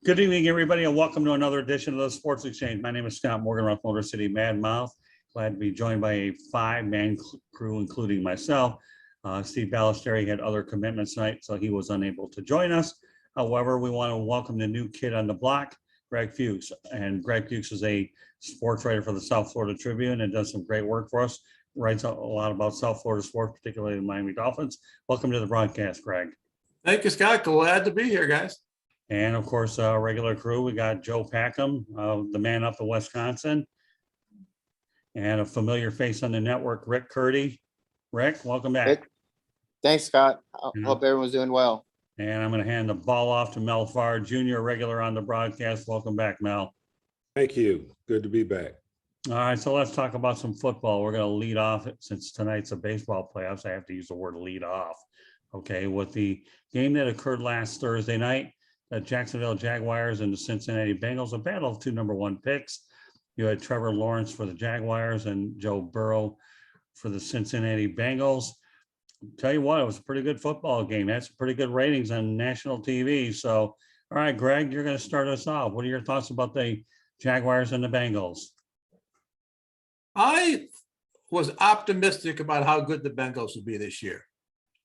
Good evening, everybody, and welcome to another edition of the Sports Exchange. My name is Scott Morgan, Rough Motor City Mad Mouth. Glad to be joined by a five-man crew, including myself. Steve Ballesteri had other commitments tonight, so he was unable to join us. However, we want to welcome the new kid on the block, Greg Fuchs. And Greg Fuchs is a sports writer for the South Florida Tribune and does some great work for us. Writes a lot about South Florida sports, particularly the Miami Dolphins. Welcome to the broadcast, Greg. Thank you, Scott. Glad to be here, guys. And of course, our regular crew, we got Joe Packhem, the man up in Wisconsin, and a familiar face on the network, Rick Curti. Rick, welcome back. Thanks, Scott. I hope everyone's doing well. And I'm going to hand the ball off to Mel Farr, Jr., regular on the broadcast. Welcome back, Mel. Thank you. Good to be back. All right, so let's talk about some football. We're going to lead off, since tonight's a baseball playoffs, I have to use the word lead off. Okay, with the game that occurred last Thursday night, the Jacksonville Jaguars and the Cincinnati Bengals, a battle of two number one picks. You had Trevor Lawrence for the Jaguars and Joe Burrow for the Cincinnati Bengals. Tell you what, it was a pretty good football game. That's pretty good ratings on national TV. So, all right, Greg, you're going to start us off. What are your thoughts about the Jaguars and the Bengals? I was optimistic about how good the Bengals would be this year.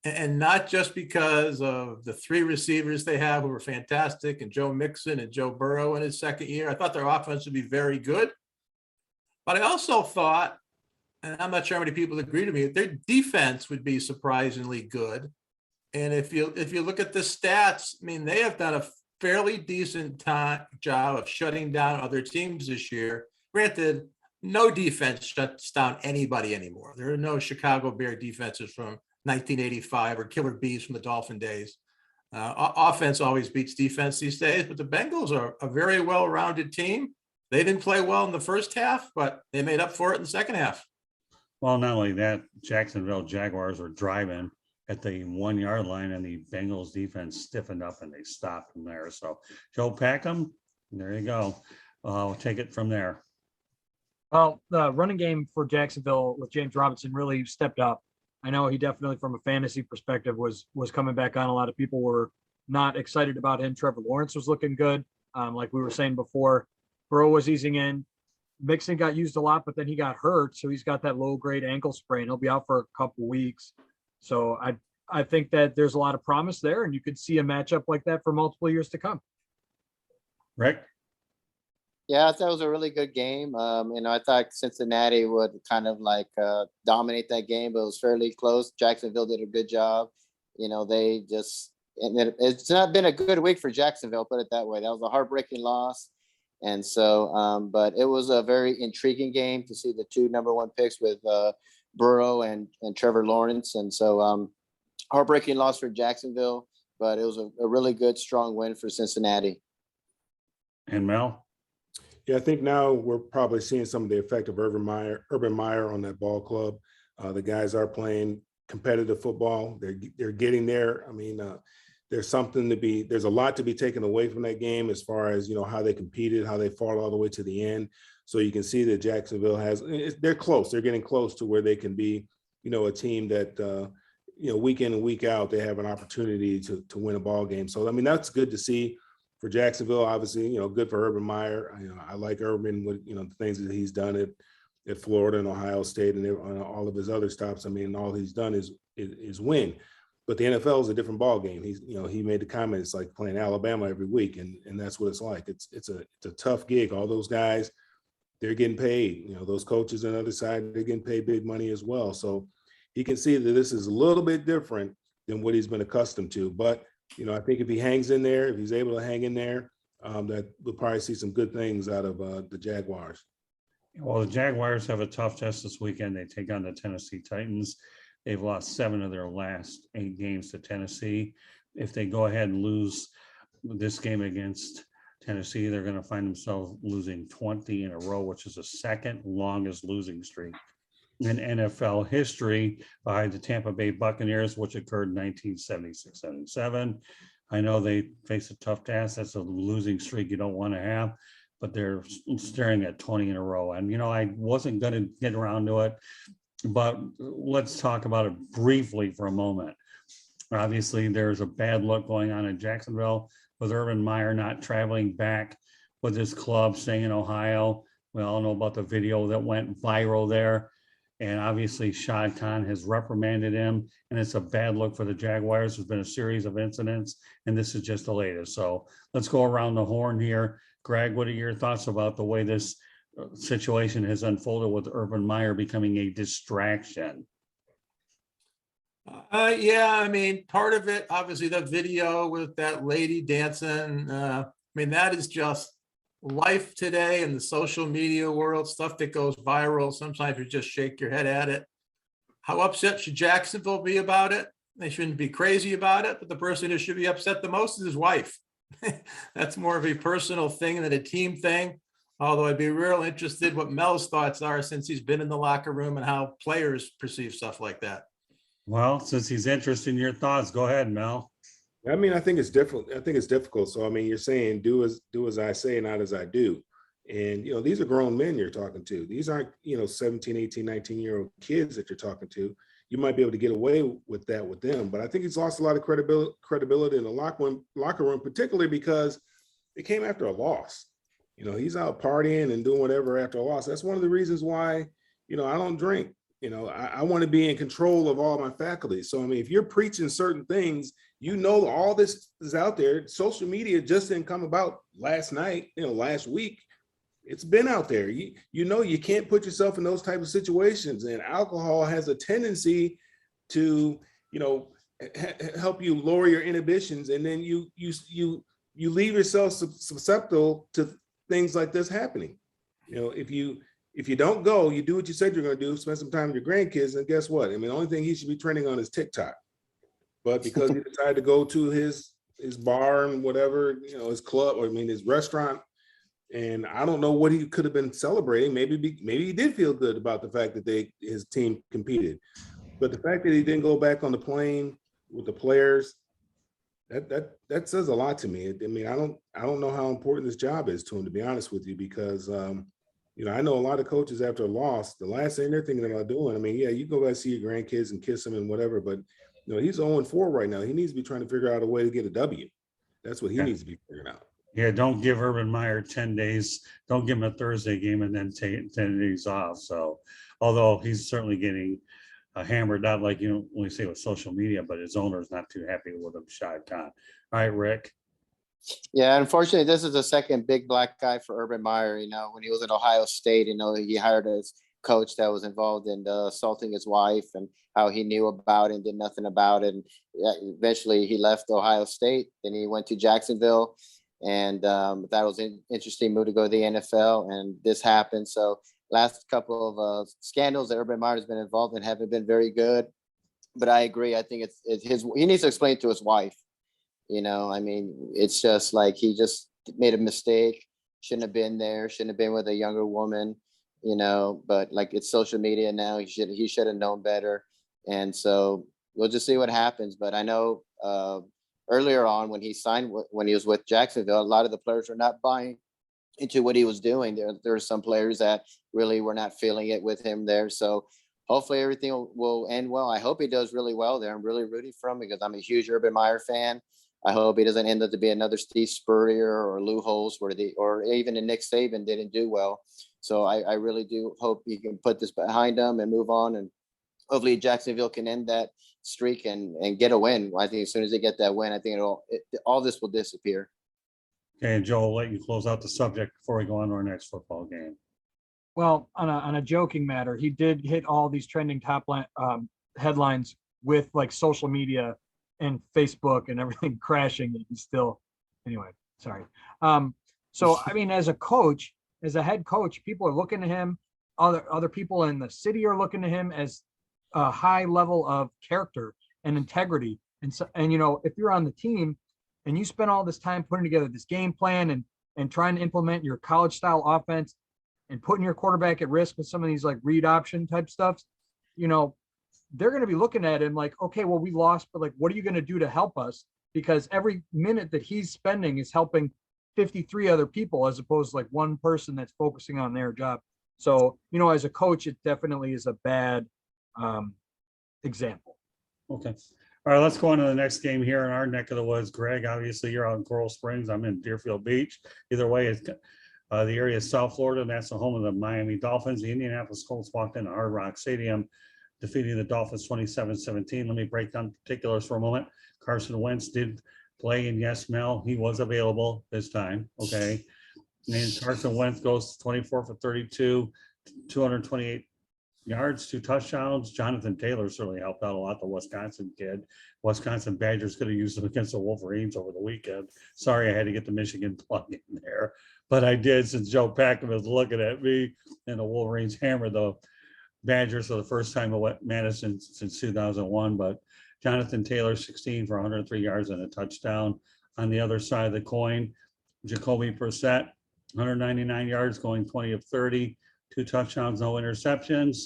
And not just because of the three receivers they have who were fantastic, and Joe Mixon and Joe Burrow in his second year. I thought their offense would be very good. But I also thought, and I'm not sure how many people agree with me, their defense would be surprisingly good. And if you look at the stats, I mean, they have done a fairly decent job of shutting down other teams this year. Granted, no defense shuts down anybody anymore. There are no Chicago Bear defenses from 1985 or Killer Bees from the Dolphin days. Offense always beats defense these days, but the Bengals are a very well-rounded team. They didn't play well in the first half, but they made up for it in the second half. Well, not only that, Jacksonville Jaguars were driving at the 1 yard line, and the Bengals defense stiffened up and they stopped from there. So Joe Packhem, there you go. We'll take it from there. Well, the running game for Jacksonville with James Robinson really stepped up. I know he definitely, from a fantasy perspective, was coming back on. A lot of people were not excited about him. Trevor Lawrence was looking good. Like we were saying before, Burrow was easing in. Mixon got used a lot, but then he got hurt. So he's got that low-grade ankle sprain. He'll be out for a couple weeks. So I think that there's a lot of promise there, and you could see a matchup like that for multiple years to come. Rick? Yeah, I thought it was a really good game. I thought Cincinnati would kind of dominate that game, but it was fairly close. Jacksonville did a good job. It's not been a good week for Jacksonville, put it that way. That was a heartbreaking loss. And so, but it was a very intriguing game to see the two number one picks with Burrow and Trevor Lawrence. And so, heartbreaking loss for Jacksonville, but it was a really good, strong win for Cincinnati. And Mel? Yeah, I think now we're probably seeing some of the effect of Urban Meyer on that ball club. The guys are playing competitive football. They're getting there. I mean, there's a lot to be taken away from that game as far as, how they competed, how they fought all the way to the end. So you can see that Jacksonville they're close. They're getting close to where they can be, a team that, week in and week out, they have an opportunity to win a ball game. So, I mean, that's good to see for Jacksonville. Obviously, good for Urban Meyer. I like Urban with, the things that he's done at Florida and Ohio State and all of his other stops. I mean, all he's done is win. But the NFL is a different ball game. He made the comment, it's like playing Alabama every week, and that's what it's like. It's a tough gig. All those guys, they're getting paid. Those coaches on the other side, they're getting paid big money as well. So he can see that this is a little bit different than what he's been accustomed to. But I think if he hangs in there, if he's able to hang in there, that we'll probably see some good things out of the Jaguars. Well, the Jaguars have a tough test this weekend. They take on the Tennessee Titans. They've lost 7 of their last 8 games to Tennessee. If they go ahead and lose this game against Tennessee, they're going to find themselves losing 20 in a row, which is the second longest losing streak in NFL history, behind the Tampa Bay Buccaneers, which occurred in 1976-77. I know they face a tough task. That's a losing streak you don't want to have, but they're staring at 20 in a row. And, I wasn't going to get around to it, but let's talk about it briefly for a moment. Obviously, there's a bad look going on in Jacksonville with Urban Meyer not traveling back with his club, staying in Ohio. We all know about the video that went viral there. And obviously, Shad Khan has reprimanded him, and it's a bad look for the Jaguars. There's been a series of incidents, and this is just the latest. So let's go around the horn here. Greg, what are your thoughts about the way this situation has unfolded with Urban Meyer becoming a distraction? Yeah, I mean, part of it, obviously, the video with that lady dancing. I mean, that is just life today in the social media world, stuff that goes viral. Sometimes you just shake your head at it. How upset should Jacksonville be about it? They shouldn't be crazy about it, but the person who should be upset the most is his wife. That's more of a personal thing than a team thing. Although I'd be real interested what Mel's thoughts are since he's been in the locker room and how players perceive stuff like that. Well, since he's interested in your thoughts, go ahead, Mel. I mean, I think it's difficult. I think it's difficult. So, I mean, you're saying do as I say, not as I do. And, you know, these are grown men you're talking to. These aren't, 17, 18, 19-year-old kids that you're talking to. You might be able to get away with that with them. But I think he's lost a lot of credibility in the locker room, particularly because it came after a loss. He's out partying and doing whatever after a loss. That's one of the reasons why, I don't drink. I want to be in control of all my faculties. So, I mean, if you're preaching certain things, all this is out there. Social media just didn't come about last night, last week. It's been out there. You can't put yourself in those type of situations. And alcohol has a tendency to, help you lower your inhibitions. And then you leave yourself susceptible to things like this happening. If you don't go, you do what you said you're going to do, spend some time with your grandkids, and guess what? I mean, the only thing he should be trending on is TikTok. But because he decided to go to his bar and whatever, his club, or his restaurant, and I don't know what he could have been celebrating. Maybe he did feel good about the fact that his team competed. But the fact that he didn't go back on the plane with the players, that says a lot to me. I mean, I don't know how important this job is to him, to be honest with you, because I know a lot of coaches after a loss, the last thing they're thinking about doing, I mean, yeah, you go back see your grandkids and kiss them and whatever, but he's 0-4 right now. He needs to be trying to figure out a way to get a W. That's what he needs to be figuring out. Yeah, don't give Urban Meyer 10 days. Don't give him a Thursday game and then take 10 days off. So, although he's certainly getting hammered, not like when we say with social media, but his owner's not too happy with him, Shad Khan. All right, Rick. Yeah, unfortunately, this is the second big black guy for Urban Meyer. When he was at Ohio State, he hired a coach that was involved in assaulting his wife, and how he knew about it and did nothing about it. And eventually he left Ohio State. Then he went to Jacksonville, and that was an interesting move to go to the NFL. And this happened. So last couple of scandals that Urban Meyer has been involved in haven't been very good. But I agree. I think he needs to explain it to his wife. I mean, it's just like he just made a mistake. Shouldn't have been there. Shouldn't have been with a younger woman. But like it's social media now. He should have known better. And so we'll just see what happens. But I know earlier on when he was with Jacksonville, a lot of the players were not buying into what he was doing. There were some players that really were not feeling it with him there. So hopefully everything will end well. I hope he does really well there. I'm really rooting for him because I'm a huge Urban Meyer fan. I hope he doesn't end up to be another Steve Spurrier or Lou Holtz or even a Nick Saban didn't do well. So I really do hope he can put this behind him and move on. And hopefully Jacksonville can end that streak and get a win. I think as soon as they get that win, I think all this will disappear. Okay, and Joe, I'll let you close out the subject before we go on to our next football game. Well, on a joking matter, he did hit all these trending top line headlines with like social media and Facebook and everything crashing. And he's still, anyway, sorry. So, I mean, as a coach, as a head coach, people are looking to him. Other people in the city are looking to him as a high level of character and integrity. And so, and if you're on the team and you spend all this time putting together this game plan and trying to implement your college style offense and putting your quarterback at risk with some of these like read option type stuff, they're going to be looking at him like, okay, well, we lost, but like, what are you going to do to help us? Because every minute that he's spending is helping 53 other people as opposed to like one person that's focusing on their job. So, as a coach, it definitely is a bad example. Okay. All right, let's go on to the next game here in our neck of the woods. Greg, obviously you're out in Coral Springs. I'm in Deerfield Beach. Either way, it's the area is South Florida, and that's the home of the Miami Dolphins. The Indianapolis Colts walked into Hard Rock Stadium, defeating the Dolphins 27-17. Let me break down particulars for a moment. Carson Wentz did play, and yes, Mel, he was available this time. Okay. And Carson Wentz goes 24 for 32, 228 yards, 2 touchdowns. Jonathan Taylor certainly helped out a lot, the Wisconsin kid. Wisconsin Badgers could have used him against the Wolverines over the weekend. Sorry, I had to get the Michigan plug in there, but I did since Joe Packhem was looking at me, and the Wolverines hammered the Badgers for the first time at Madison since 2001. But Jonathan Taylor, 16 for 103 yards and a touchdown. On the other side of the coin, Jacoby Brissett, 199 yards, going 20 of 30, 2 touchdowns, no interceptions.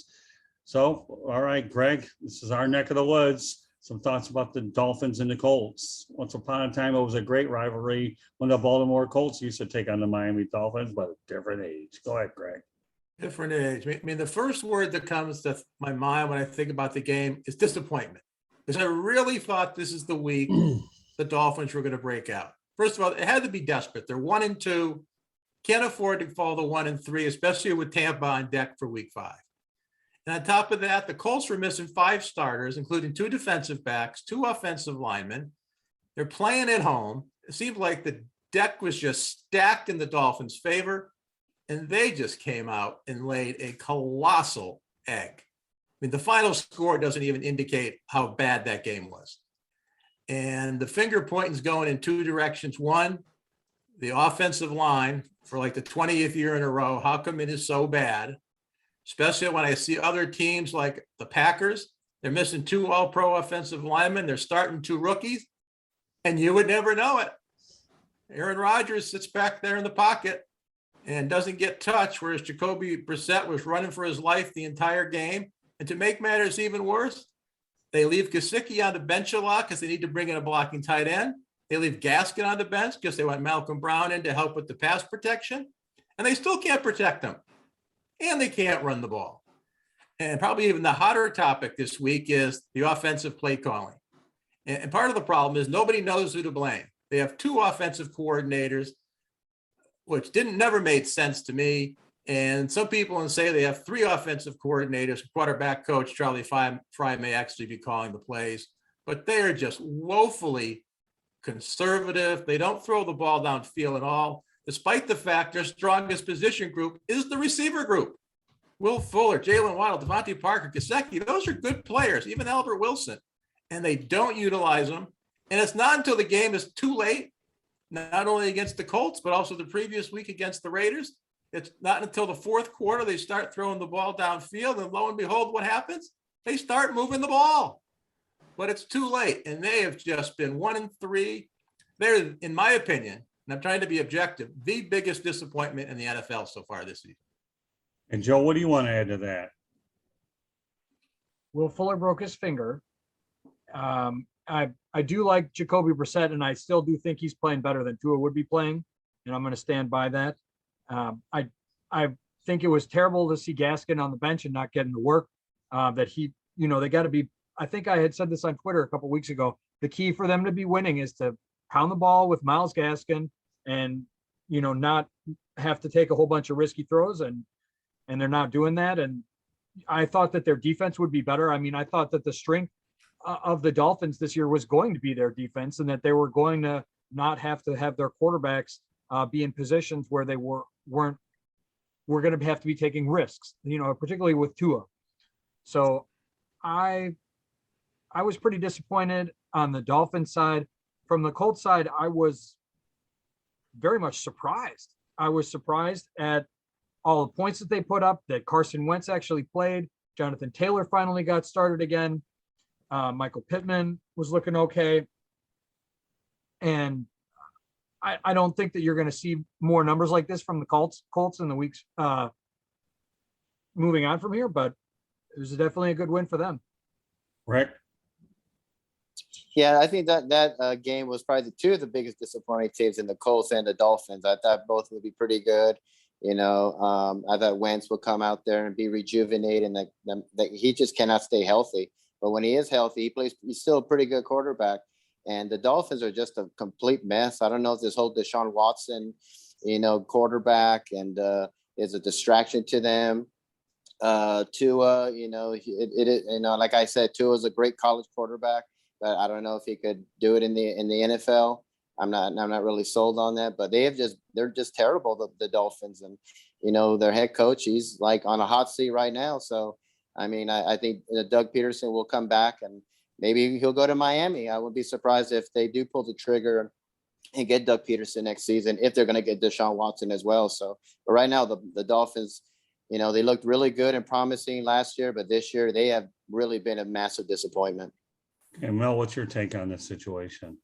So, all right, Greg, this is our neck of the woods. Some thoughts about the Dolphins and the Colts. Once upon a time, it was a great rivalry when the Baltimore Colts used to take on the Miami Dolphins, but a different age. Go ahead, Greg. Different age. I mean, the first word that comes to my mind when I think about the game is disappointment. Because I really thought this is the week the Dolphins were going to break out. First of all, it had to be desperate. They're 1-2. Can't afford to fall to 1-3, especially with Tampa on deck for week 5. And on top of that, the Colts were missing 5 starters, including 2 defensive backs, 2 offensive linemen. They're playing at home. It seemed like the deck was just stacked in the Dolphins' favor, and they just came out and laid a colossal egg. I mean, the final score doesn't even indicate how bad that game was. And the finger pointing's going in 2 directions. One, the offensive line for like the 20th year in a row. How come it is so bad? Especially when I see other teams like the Packers, they're missing 2 all-pro offensive linemen. They're starting 2 rookies, and you would never know it. Aaron Rodgers sits back there in the pocket and doesn't get touched, whereas Jacoby Brissett was running for his life the entire game. And to make matters even worse, they leave Gesicki on the bench a lot because they need to bring in a blocking tight end. They leave Gaskin on the bench because they want Malcolm Brown in to help with the pass protection. And they still can't protect them. And they can't run the ball. And probably even the hotter topic this week is the offensive play calling. And part of the problem is nobody knows who to blame. They have 2 offensive coordinators, which never made sense to me. And some people say they have 3 offensive coordinators. Quarterback coach Charlie Fry may actually be calling the plays, but they are just woefully conservative. They don't throw the ball downfield at all, despite the fact their strongest position group is the receiver group. Will Fuller, Jalen Waddle, Devontae Parker, Gesicki, those are good players, even Albert Wilson, and they don't utilize them. And it's not until the game is too late, not only against the Colts, but also the previous week against the Raiders. It's not until the 4th quarter they start throwing the ball downfield, and lo and behold, what happens? They start moving the ball. But it's too late, and they have just been 1-3. They're, in my opinion, and I'm trying to be objective, the biggest disappointment in the NFL so far this season. And Joe, what do you want to add to that? Will Fuller broke his finger. I do like Jacoby Brissett, and I still do think he's playing better than Tua would be playing, and I'm going to stand by that. I think it was terrible to see Gaskin on the bench and not getting to work. That he, they got to be. I think I had said this on Twitter a couple of weeks ago. The key for them to be winning is to pound the ball with Myles Gaskin, and not have to take a whole bunch of risky throws, and they're not doing that. And I thought that their defense would be better. I mean, I thought that the strength of the Dolphins this year was going to be their defense, and that they were going to not have to have their quarterbacks be in positions where they were going to have to be taking risks, particularly with Tua. So I was pretty disappointed on the Dolphins side. From the Colts side, I was very much surprised. I was surprised at all the points that they put up, that Carson Wentz actually played. Jonathan Taylor finally got started again. Michael Pittman was looking okay. And I don't think that you're going to see more numbers like this from the Colts in the weeks moving on from here, but it was definitely a good win for them. Rick? Yeah, I think that game was probably 2 of the biggest disappointing teams in the Colts and the Dolphins. I thought both would be pretty good. I thought Wentz would come out there and be rejuvenated, and that he just cannot stay healthy. but when he is healthy, he's still a pretty good quarterback. And the Dolphins are just a complete mess. I don't know if this whole Deshaun Watson, quarterback and is a distraction to them. Tua, like I said, Tua is a great college quarterback, but I don't know if he could do it in the NFL. I'm not really sold on that, but they're just terrible, the Dolphins. And, their head coach, he's like on a hot seat right now. So, I mean, I think Doug Peterson will come back and maybe he'll go to Miami. I would be surprised if they do pull the trigger and get Doug Peterson next season, if they're going to get Deshaun Watson as well. So, but right now the Dolphins, they looked really good and promising last year, but this year they have really been a massive disappointment. And Mel, what's your take on this situation?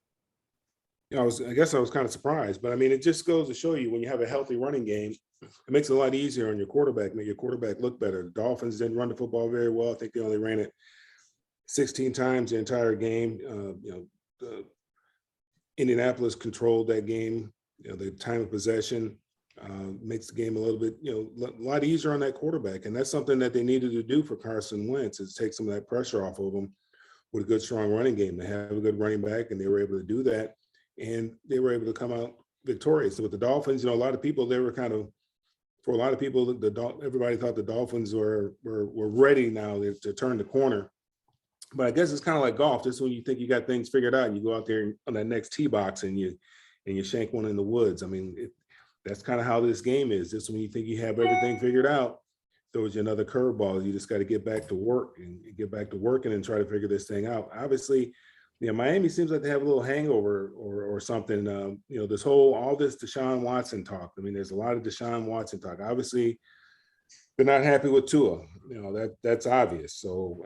I guess I was kind of surprised, but I mean, it just goes to show you when you have a healthy running game, it makes it a lot easier on your quarterback, make your quarterback look better. The Dolphins didn't run the football very well. I think they only ran it 16 times the entire game. Indianapolis controlled that game. The time of possession makes the game a little bit, a lot easier on that quarterback. And that's something that they needed to do for Carson Wentz, is take some of that pressure off of him with a good, strong running game. They have a good running back, and they were able to do that. And they were able to come out victorious. So with the Dolphins, a lot of people, they were kind of, for a lot of people, everybody thought the Dolphins were ready now to turn the corner. But I guess it's kind of like golf. Just when you think you got things figured out, you go out there on that next tee box and you shank one in the woods. I mean, that's kind of how this game is. Just when you think you have everything figured out, throws you another curveball. You just got to get back to work and get back to working and try to figure this thing out. Obviously, Miami seems like they have a little hangover or something. All this Deshaun Watson talk. I mean, there's a lot of Deshaun Watson talk. Obviously, they're not happy with Tua. That's obvious. So,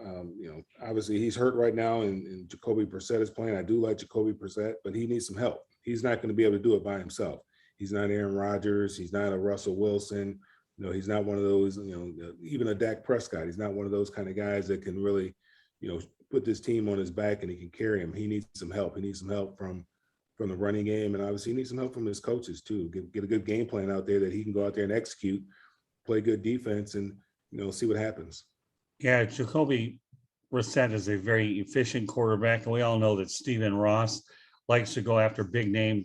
obviously he's hurt right now, and Jacoby Brissett is playing. I do like Jacoby Brissett, but he needs some help. He's not going to be able to do it by himself. He's not Aaron Rodgers. He's not a Russell Wilson. He's not one of those, even a Dak Prescott. He's not one of those kind of guys that can really, put this team on his back and he can carry him. He needs some help. He needs some help from the running game, and obviously he needs some help from his coaches too. Get a good game plan out there that he can go out there and execute, play good defense, and see what happens. Yeah, Jacoby Brissett is a very efficient quarterback, and we all know that Stephen Ross likes to go after big name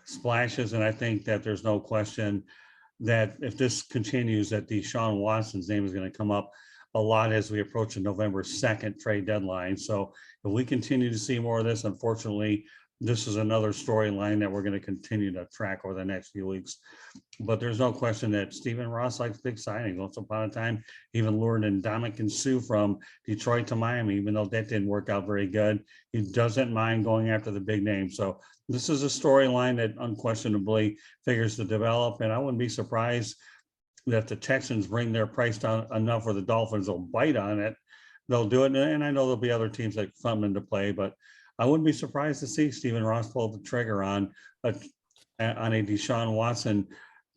splashes, and I think that there's no question that if this continues, that Deshaun Watson's name is going to come up a lot as we approach the November 2nd trade deadline. So if we continue to see more of this, unfortunately, this is another storyline that we're going to continue to track over the next few weeks. But there's no question that Stephen Ross likes big signings. Once upon a time, even lured in Ndamukong Suh from Detroit to Miami, even though that didn't work out very good. He doesn't mind going after the big name. So this is a storyline that unquestionably figures to develop. And I wouldn't be surprised that the Texans bring their price down enough where the Dolphins will bite on it. They'll do it. And I know there'll be other teams that come into play, but I wouldn't be surprised to see Stephen Ross pull the trigger on a Deshaun Watson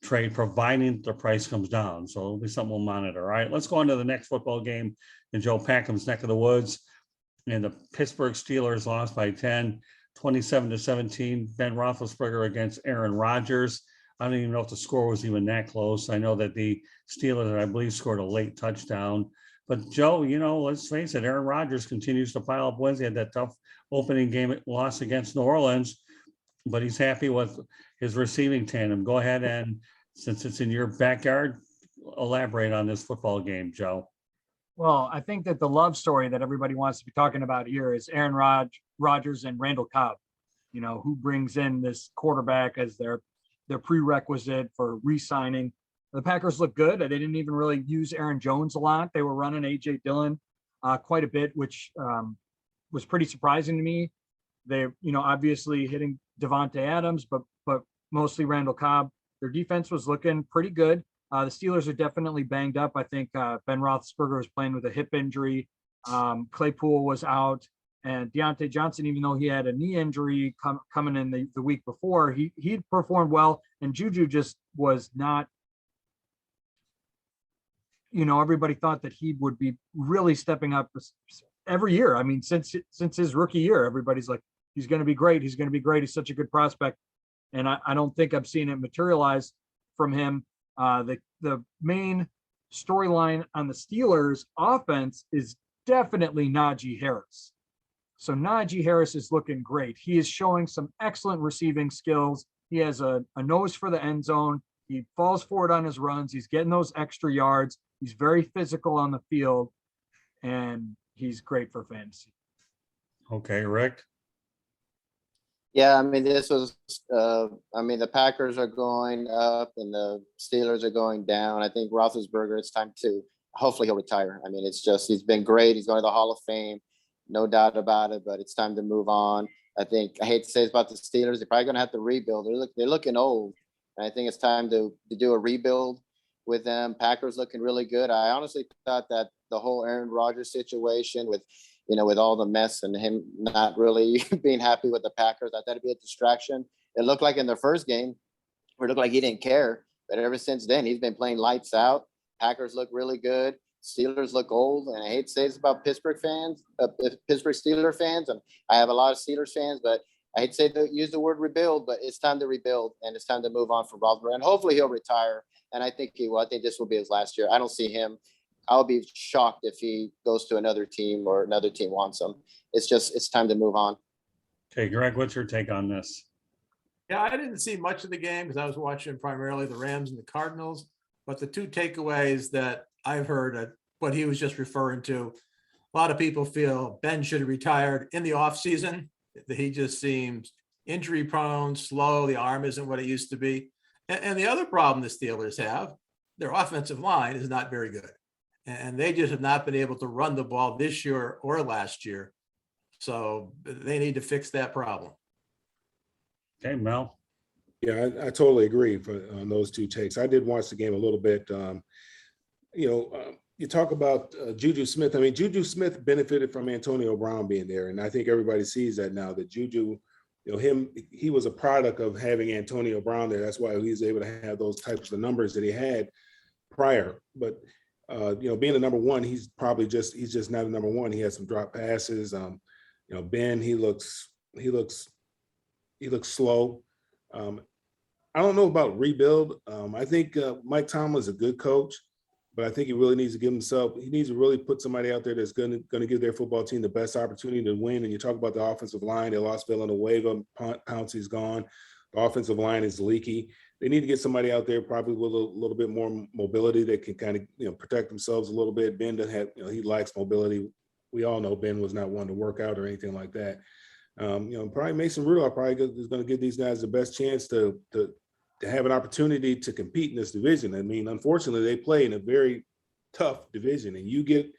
trade, providing the price comes down. So it'll be something we'll monitor. All right, let's go on to the next football game in Joe Packhem's neck of the woods. And the Pittsburgh Steelers lost by 10, 27-17. Ben Roethlisberger against Aaron Rodgers. I don't even know if the score was even that close. I know that the Steelers, I believe, scored a late touchdown. But Joe, let's face it, Aaron Rodgers continues to pile up wins. He had that tough opening game loss against New Orleans, but he's happy with his receiving tandem. Go ahead and, since it's in your backyard, elaborate on this football game, Joe. Well, I think that the love story that everybody wants to be talking about here is Aaron Rodgers and Randall Cobb, who brings in this quarterback as their prerequisite for re-signing. The Packers look good. They didn't even really use Aaron Jones a lot. They were running A.J. Dillon quite a bit, which was pretty surprising to me. They, obviously hitting Devontae Adams, but mostly Randall Cobb. Their defense was looking pretty good. The Steelers are definitely banged up. I think Ben Roethlisberger was playing with a hip injury. Claypool was out. And Deontay Johnson, even though he had a knee injury coming in the week before, he performed well. And Juju just was not, everybody thought that he would be really stepping up every year. I mean, since his rookie year, everybody's like, he's going to be great. He's going to be great. He's such a good prospect. And I don't think I've seen it materialize from him. The main storyline on the Steelers offense is definitely Naji Harris. So Naji Harris is looking great. He is showing some excellent receiving skills. He has a nose for the end zone. He falls forward on his runs. He's getting those extra yards. He's very physical on the field, and he's great for fantasy. Okay, Rick. Yeah, I mean, the Packers are going up and the Steelers are going down. I think Roethlisberger, it's time to, hopefully he'll retire. I mean, he's been great. He's going to the Hall of Fame, no doubt about it, but it's time to move on. I hate to say it's about the Steelers. They're probably going to have to rebuild. They're looking old. And I think it's time to do a rebuild with them. Packers looking really good. I honestly thought that the whole Aaron Rodgers situation with all the mess and him not really being happy with the Packers, I thought it'd be a distraction. It looked like in the first game, it looked like he didn't care. But ever since then, he's been playing lights out. Packers look really good. Steelers look old. And I hate to say this about Pittsburgh Steelers fans. And I have a lot of Steelers fans, but I hate to say use the word rebuild, but it's time to rebuild and it's time to move on from Roethlisberger. And hopefully he'll retire. And I think he will. I think this will be his last year. I don't see him. I'll be shocked if he goes to another team or another team wants him. It's time to move on. Okay, Greg, what's your take on this? Yeah, I didn't see much of the game because I was watching primarily the Rams and the Cardinals. But the two takeaways that I've heard, what he was just referring to, a lot of people feel Ben should have retired in the offseason. He just seems injury prone, slow. The arm isn't what it used to be. And the other problem the Steelers have, their offensive line is not very good. And they just have not been able to run the ball this year or last year. So they need to fix that problem. Okay, Mel. Yeah, I totally agree on those two takes. I did watch the game a little bit. You talk about Juju Smith. I mean, Juju Smith benefited from Antonio Brown being there. And I think everybody sees that now, that Juju, he was a product of having Antonio Brown there. That's why he was able to have those types of numbers that he had prior. But being a number one, he's just not a number one. He has some drop passes. Ben, he looks slow. I don't know about rebuild. I think Mike Tomlin's a good coach, but I think he really needs to he needs to really put somebody out there that's going to give their football team the best opportunity to win. And you talk about the offensive line, they lost Villanueva, Pouncey's gone. The offensive line is leaky. They need to get somebody out there probably with a little bit more mobility that can kind of, protect themselves a little bit. Ben doesn't have, he lacks mobility. We all know Ben was not one to work out or anything like that. Probably Mason Rudolph is going to give these guys the best chance to have an opportunity to compete in this division. I mean, unfortunately, they play in a very tough division, and you get,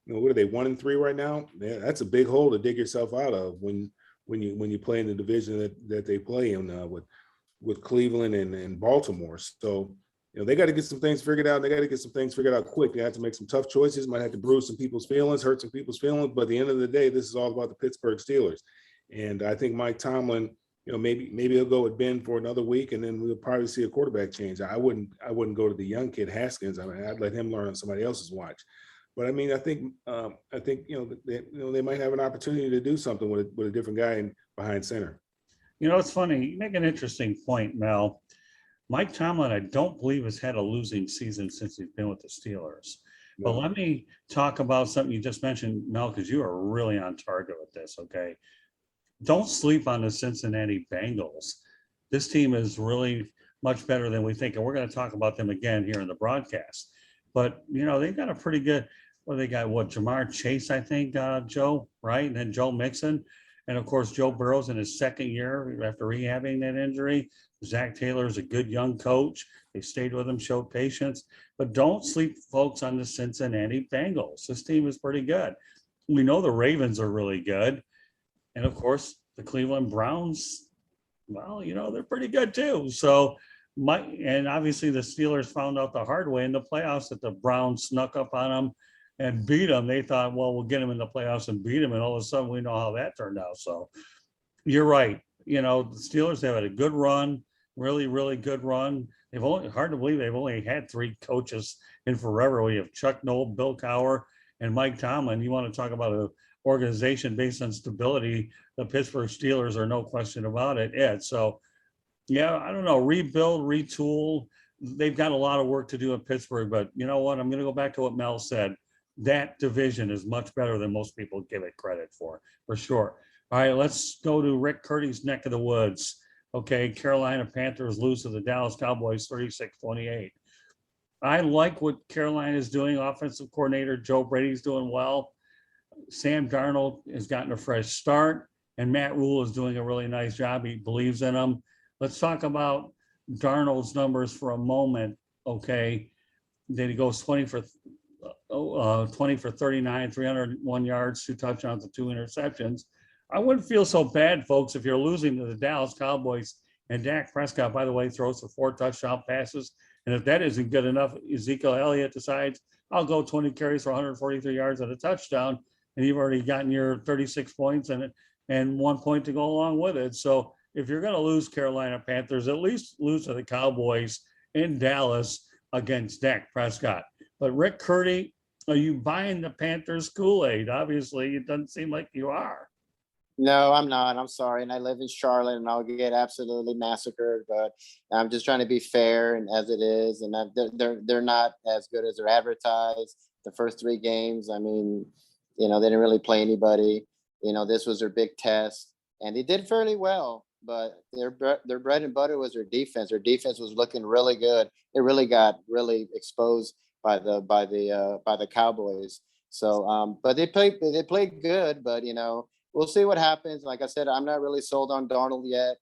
what are they, 1-3 right now? Yeah, that's a big hole to dig yourself out of when you play in the division that they play in with Cleveland and Baltimore. So, they got to get some things figured out. And they got to get some things figured out quick. They have to make some tough choices, might have to bruise some people's feelings, hurt some people's feelings. But at the end of the day, this is all about the Pittsburgh Steelers. And I think Mike Tomlin, maybe he'll go with Ben for another week, and then we'll probably see a quarterback change. I wouldn't go to the young kid Haskins. I mean, I'd let him learn on somebody else's watch. But I mean, I think they might have an opportunity to do something with a different guy behind center. It's funny. You make an interesting point, Mel. Mike Tomlin, I don't believe, has had a losing season since he's been with the Steelers. No. But let me talk about something you just mentioned, Mel, because you are really on target with this, okay? Don't sleep on the Cincinnati Bengals. This team is really much better than we think, and we're going to talk about them again here in the broadcast. But, they've got a pretty good, they got Jamar Chase, I think, Joe, right? And then Joe Mixon. And, of course, Joe Burrow's in his second year after rehabbing that injury. Zach Taylor is a good young coach. They stayed with him, showed patience. But don't sleep, folks, on the Cincinnati Bengals. This team is pretty good. We know the Ravens are really good. And, of course, the Cleveland Browns, well, they're pretty good too. So, and obviously the Steelers found out the hard way in the playoffs that the Browns snuck up on them and beat them. They thought, well, we'll get them in the playoffs and beat them. And all of a sudden we know how that turned out. So you're right. The Steelers have had a good run, really, really good run. Hard to believe they've only had 3 coaches in forever. We have Chuck Noll, Bill Cowher, and Mike Tomlin. You want to talk about an organization based on stability, the Pittsburgh Steelers are no question about it. Ed. So, yeah, I don't know, rebuild, retool. They've got a lot of work to do in Pittsburgh, but you know what? I'm going to go back to what Mel said. that division is much better than most people give it credit for sure. All right, let's go to Rick Curti's neck of the woods. Okay, Carolina Panthers lose to the Dallas Cowboys 36-28. I like what Carolina is doing. Offensive coordinator Joe Brady's doing well. Sam Darnold has gotten a fresh start, and Matt Rule is doing a really nice job. He believes in him. Let's talk about Darnold's numbers for a moment. Okay, then he goes 20 for 39, 301 yards, 2 touchdowns, and 2 interceptions. I wouldn't feel so bad, folks, if you're losing to the Dallas Cowboys and Dak Prescott, by the way, throws for 4 touchdown passes. And if that isn't good enough, Ezekiel Elliott decides, I'll go 20 carries for 143 yards and a touchdown. And you've already gotten your 36 points and 1 point to go along with it. So if you're going to lose Carolina Panthers, at least lose to the Cowboys in Dallas against Dak Prescott. But Rick Curti, are you buying the Panthers Kool-Aid? Obviously, it doesn't seem like you are. No, I'm not. I'm sorry. And I live in Charlotte and I'll get absolutely massacred, but I'm just trying to be fair and as it is. And they're not as good as they're advertised. The first 3 games, I mean, they didn't really play anybody. This was their big test and they did fairly well, but their bread and butter was their defense. Their defense was looking really good. It really got really exposed by the Cowboys. So, but they played good, but we'll see what happens. Like I said, I'm not really sold on Darnold yet.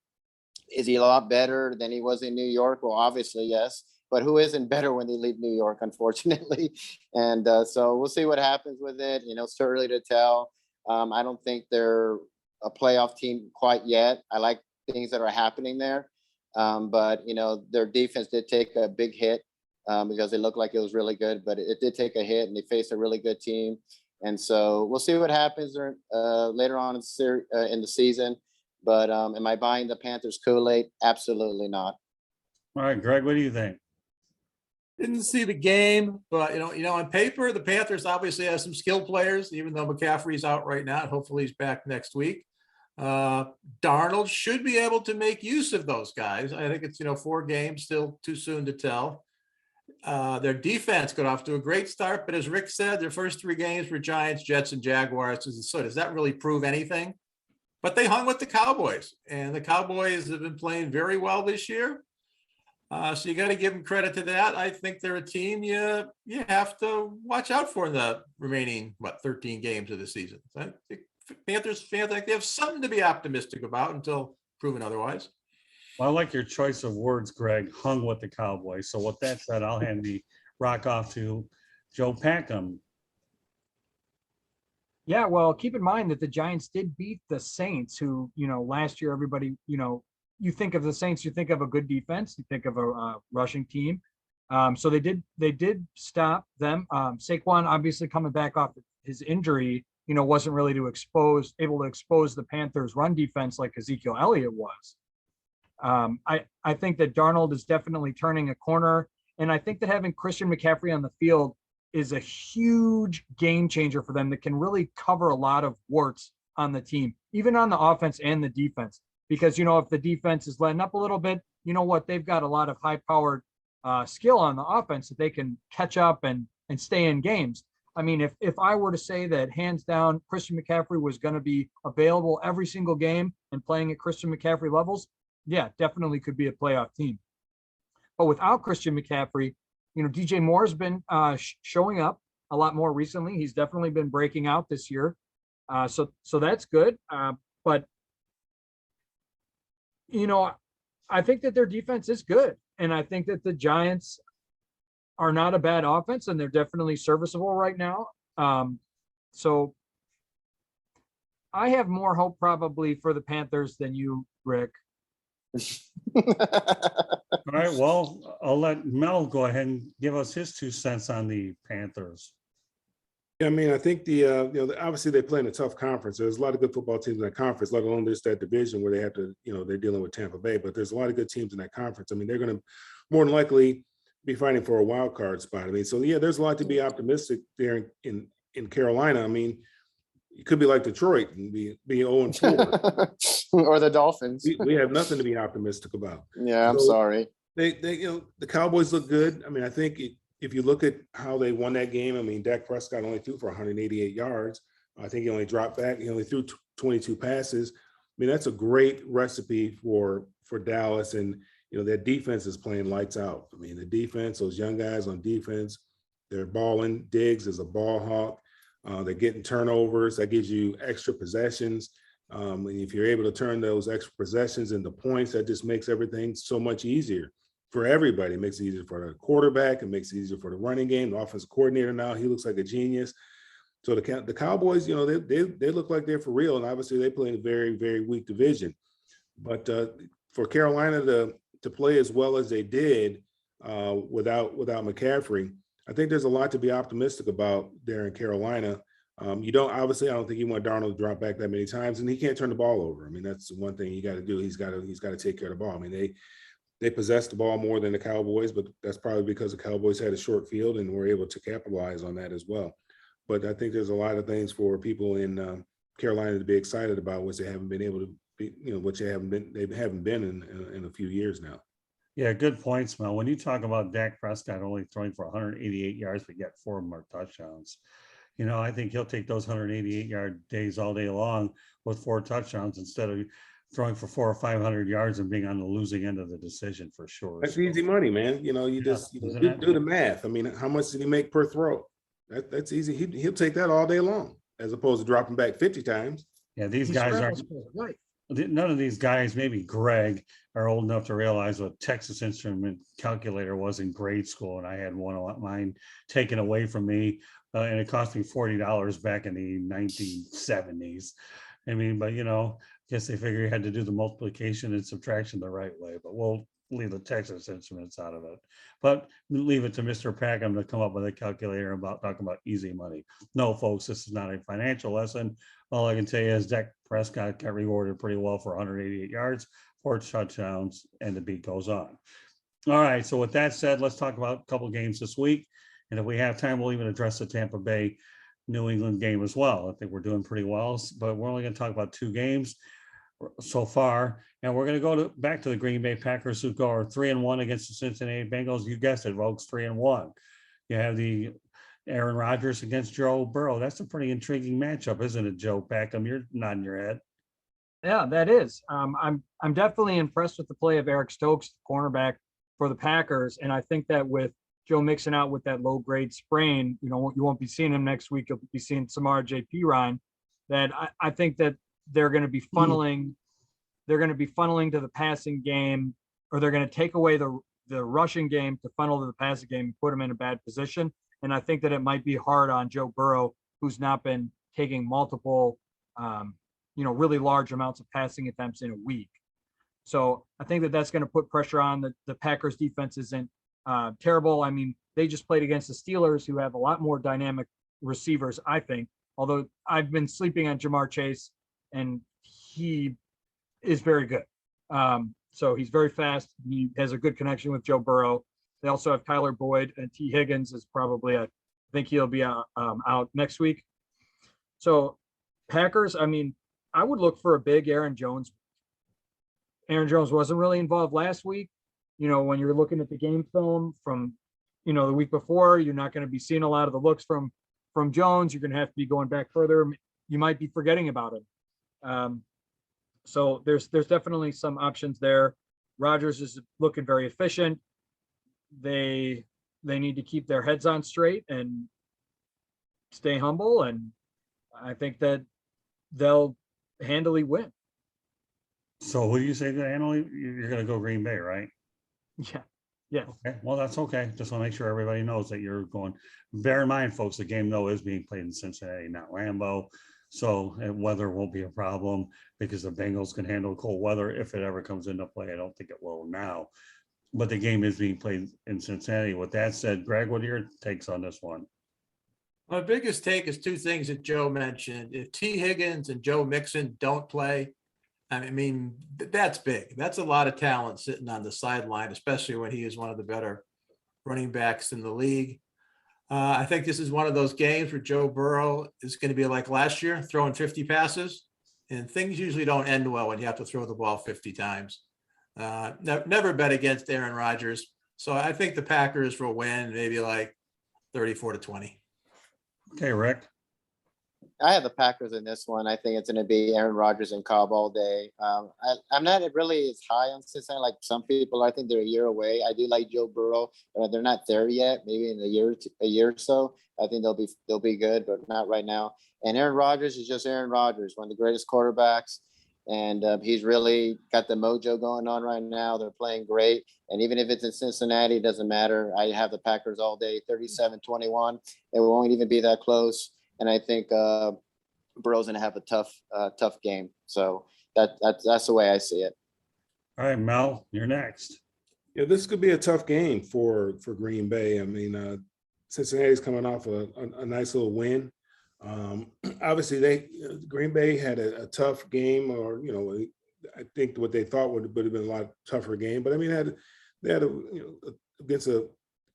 Is he a lot better than he was in New York? Well, obviously, yes. But who isn't better when they leave New York, unfortunately? And so we'll see what happens with it. It's too early to tell. I don't think they're a playoff team quite yet. I like things that are happening there. But, their defense did take a big hit because it looked like it was really good. But it did take a hit, and they faced a really good team. And so we'll see what happens later on in the season. But am I buying the Panthers Kool-Aid? Absolutely not. All right, Greg, what do you think? Didn't see the game, but on paper, the Panthers obviously have some skilled players, even though McCaffrey's out right now. Hopefully he's back next week. Darnold should be able to make use of those guys. I think it's 4 games, still too soon to tell. Their defense got off to a great start, but as Rick said, their first 3 games were Giants, Jets, and Jaguars. So does that really prove anything? But they hung with the Cowboys, and the Cowboys have been playing very well this year. So you got to give them credit to that. I think they're a team you have to watch out for in the remaining 13 games of the season. So I think Panthers fans, they have something to be optimistic about until proven otherwise. Well, I like your choice of words, Greg, hung with the Cowboys. So with that said, I'll hand the rock off to Joe Packhem. Yeah, well, keep in mind that the Giants did beat the Saints, who, last year, everybody, you think of the Saints, you think of a good defense, you think of a rushing team. So they did stop them. Saquon obviously coming back off his injury, wasn't really able to expose the Panthers run defense like Ezekiel Elliott was. I think that Darnold is definitely turning a corner. And I think that having Christian McCaffrey on the field is a huge game changer for them that can really cover a lot of warts on the team, even on the offense and the defense. Because, if the defense is letting up a little bit, they've got a lot of high-powered skill on the offense that they can catch up and stay in games. I mean, if I were to say that hands down, Christian McCaffrey was going to be available every single game and playing at Christian McCaffrey levels, yeah, definitely could be a playoff team. But without Christian McCaffrey, DJ Moore's been showing up a lot more recently. He's definitely been breaking out this year. So that's good. But I think that their defense is good. And I think that the Giants are not a bad offense, and they're definitely serviceable right now. So I have more hope probably for the Panthers than you, Rick. All right, well, I'll let Mel go ahead and give us his 2 cents on the Panthers. Yeah, I mean, I think obviously they play in a tough conference. There's a lot of good football teams in that conference, let alone just that division where they have to, they're dealing with Tampa Bay, but there's a lot of good teams in that conference. I mean, they're going to more than likely be fighting for a wild card spot. I mean, so yeah, there's a lot to be optimistic there in Carolina. I mean, it could be like Detroit and be 0-4. Or the Dolphins. We have nothing to be optimistic about. Yeah, I'm sorry. They the Cowboys look good. I mean, I think if you look at how they won that game, I mean, Dak Prescott only threw for 188 yards. I think he only dropped back. He only threw 22 passes. I mean, that's a great recipe for Dallas. And, you know, their defense is playing lights out. I mean, the defense, those young guys on defense, they're balling. Diggs is a ball hawk. They're getting turnovers. That gives you extra possessions. And if you're able to turn those extra possessions into points, that just makes everything so much easier for everybody. It makes it easier for the quarterback. It makes it easier for the running game. The offensive coordinator now, he looks like a genius. So the Cowboys, you know, they look like they're for real. And obviously they play in a very, very weak division. But for Carolina to play as well as they did without McCaffrey, I think there's a lot to be optimistic about there in Carolina. I don't think you want Darnold to drop back that many times, and he can't turn the ball over. I mean, that's one thing you got to do. He's got to take care of the ball. I mean, they possess the ball more than the Cowboys, but that's probably because the Cowboys had a short field and were able to capitalize on that as well. But I think there's a lot of things for people in Carolina to be excited about, which they haven't been able to be, you know, which they haven't been in a few years now. Yeah, good points, Mel. When you talk about Dak Prescott only throwing for 188 yards, but yet 4 more touchdowns, you know, I think he'll take those 188-yard days all day long with 4 touchdowns instead of throwing for 400 or 500 yards and being on the losing end of the decision for sure. That's easy money, man. You know, you just do the math. I mean, how much did he make per throw? That's easy. He'll take that all day long, as opposed to dropping back 50 times. Yeah, these guys are right. None of these guys, maybe Greg, are old enough to realize what Texas Instrument calculator was in grade school, and I had one of mine taken away from me, and it cost me $40 back in the 1970s. I mean, but you know, I guess they figure you had to do the multiplication and subtraction the right way. But we'll leave the Texas Instruments out of it. But leave it to Mr. Packhem to come up with a calculator about talking about easy money. No, folks, this is not a financial lesson. All I can tell you is Dak Prescott got rewarded pretty well for 188 yards, 4 touchdowns, and the beat goes on. All right, so with that said, let's talk about a couple games this week. And if we have time, we'll even address the Tampa Bay New England game as well. I think we're doing pretty well, but we're only going to talk about 2 games so far. And we're going to go back to the Green Bay Packers, who go 3-1 against the Cincinnati Bengals. You guessed it, folks, 3-1. You have the Aaron Rodgers against Joe Burrow. That's a pretty intriguing matchup, isn't it, Joe Packhem? You're nodding your head. Yeah, that is. I'm definitely impressed with the play of Eric Stokes, the cornerback for the Packers. And I think that with Joe Mixon out with that low-grade sprain, you know, you won't be seeing him next week. You'll be seeing Samara J.P. Ryan. That I think that they're going to be funneling. They're going to be funneling to the passing game, or they're going to take away the rushing game to funnel to the passing game and put them in a bad position. And I think that it might be hard on Joe Burrow, who's not been taking multiple, really large amounts of passing attempts in a week. So I think that that's going to put pressure on the Packers defense. Isn't terrible. I mean, they just played against the Steelers, who have a lot more dynamic receivers, I think, although I've been sleeping on Jamar Chase, and he is very good. So he's very fast. He has a good connection with Joe Burrow. They also have Tyler Boyd, and T. Higgins is probably, I think he'll be out next week. So Packers, I mean, I would look for a big Aaron Jones. Aaron Jones wasn't really involved last week. You know, when you're looking at the game film from, you know, the week before, you're not going to be seeing a lot of the looks from Jones. You're going to have to be going back further. You might be forgetting about him. So there's definitely some options there. Rodgers is looking very efficient. They need to keep their heads on straight and stay humble. And I think that they'll handily win. So who do you say to handily? You're going to go Green Bay, right? Yeah. Yeah. Okay. Well, that's okay. Just want to make sure everybody knows that you're going. Bear in mind, folks, the game though is being played in Cincinnati, not Lambeau. So weather won't be a problem because the Bengals can handle cold weather if it ever comes into play. I don't think it will now, but the game is being played in Cincinnati. With that said, Greg, what are your takes on this one? My biggest take is 2 things that Joe mentioned. If T. Higgins and Joe Mixon don't play, I mean, that's big. That's a lot of talent sitting on the sideline, especially when he is one of the better running backs in the league. I think this is one of those games where Joe Burrow is going to be like last year, throwing 50 passes, and things usually don't end well when you have to throw the ball 50 times. Never bet against Aaron Rodgers. So I think the Packers will win maybe like 34-20. Okay, Rick. I have the Packers in this one. I think it's going to be Aaron Rodgers and Cobb all day. I'm not really as high on Cincinnati like some people. I think they're a year away. I do like Joe Burrow, but they're not there yet. Maybe in a year or so, I think they'll be good, but not right now. And Aaron Rodgers is just Aaron Rodgers, one of the greatest quarterbacks, and he's really got the mojo going on right now. They're playing great, and even if it's in Cincinnati, it doesn't matter. I have the Packers all day, 37-21. It won't even be that close. And I think Burrow's going to have a tough game. So that's the way I see it. All right, Mel, you're next. Yeah, this could be a tough game for Green Bay. I mean, Cincinnati's coming off a nice little win. Obviously, Green Bay had a tough game, or I think what they thought would have been a lot tougher game. But I mean, they had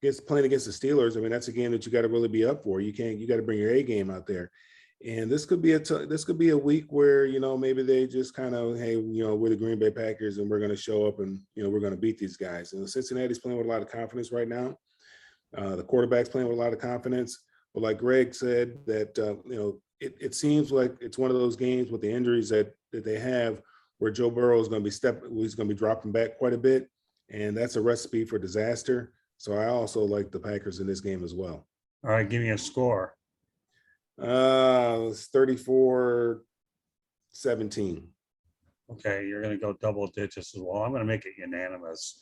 against playing against the Steelers. I mean, that's a game that you got to really be up for. You got to bring your A game out there. And this could be a week where, maybe they just kind of, hey, we're the Green Bay Packers and we're going to show up and, we're going to beat these guys. And Cincinnati's playing with a lot of confidence right now. The quarterback's playing with a lot of confidence. But like Greg said, that, it seems like it's one of those games with the injuries that they have where Joe Burrow is going to he's going to be dropping back quite a bit. And that's a recipe for disaster. So I also like the Packers in this game as well. All right, give me a score. It's 34-17. Okay, you're going to go double digits as well. I'm going to make it unanimous.